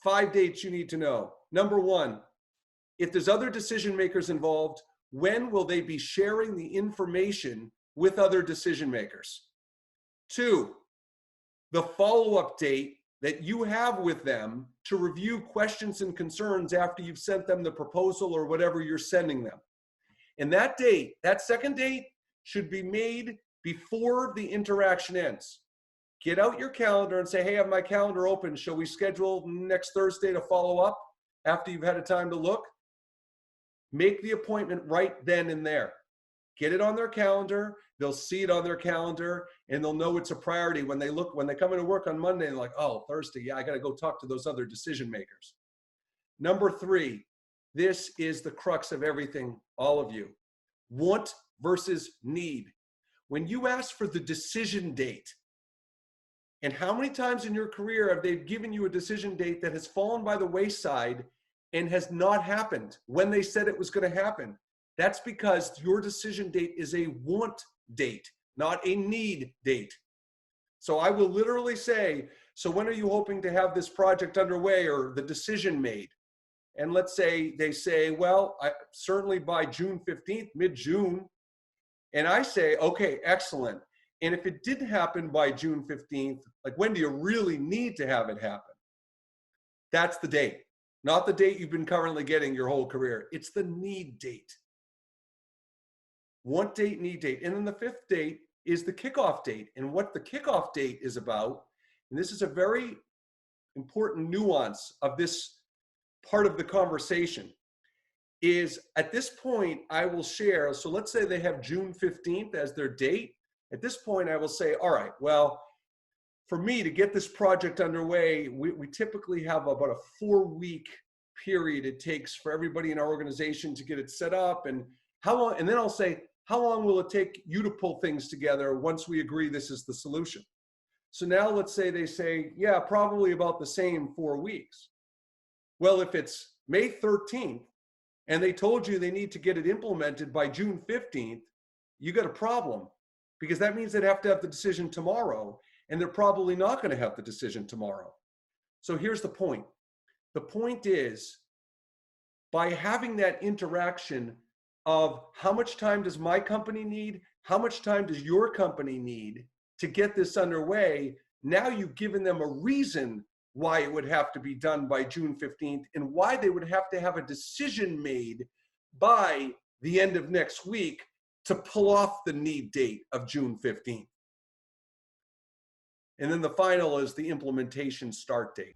5 dates you need to know. Number one, if there's other decision makers involved, when will they be sharing the information with other decision makers? 2, the follow-up date that you have with them to review questions and concerns after you've sent them the proposal or whatever you're sending them. And that date, that second date, should be made before the interaction ends. Get out your calendar and say, hey, I have my calendar open. Shall we schedule next Thursday to follow up after you've had a time to look? Make the appointment right then and there. Get it on their calendar. They'll see it on their calendar and they'll know it's a priority when they come into work on Monday and like, oh, Thursday, yeah, I got to go talk to those other decision makers. Number 3, this is the crux of everything, all of you. Want versus need. When you ask for the decision date, and how many times in your career have they given you a decision date that has fallen by the wayside and has not happened when they said it was going to happen? That's because your decision date is a want date, not a need date. So I will literally say, so when are you hoping to have this project underway or the decision made? And let's say they say, well, certainly by June 15th, mid-June. And I say, okay, excellent. And if it didn't happen by June 15th, like when do you really need to have it happen? That's the date, not the date you've been currently getting your whole career. It's the need date. Want date, need date. And then the 5th date is the kickoff date. And what the kickoff date is about, and this is a very important nuance of this part of the conversation, is at this point I will share, so let's say they have June 15th as their date. At this point I will say, all right, well, for me to get this project underway, we typically have about a 4-week period it takes for everybody in our organization to get it set up. And how long, and then I'll say, how long will it take you to pull things together once we agree this is the solution? So now let's say they say, yeah, probably about the same 4 weeks. Well, if it's May 13th and they told you they need to get it implemented by June 15th, you got a problem, because that means they'd have to have the decision tomorrow, and they're probably not going to have the decision tomorrow. So here's the point. The point is, by having that interaction of how much time does my company need, how much time does your company need to get this underway, now you've given them a reason why it would have to be done by June 15th and why they would have to have a decision made by the end of next week to pull off the need date of June 15th. And then the final is the implementation start date.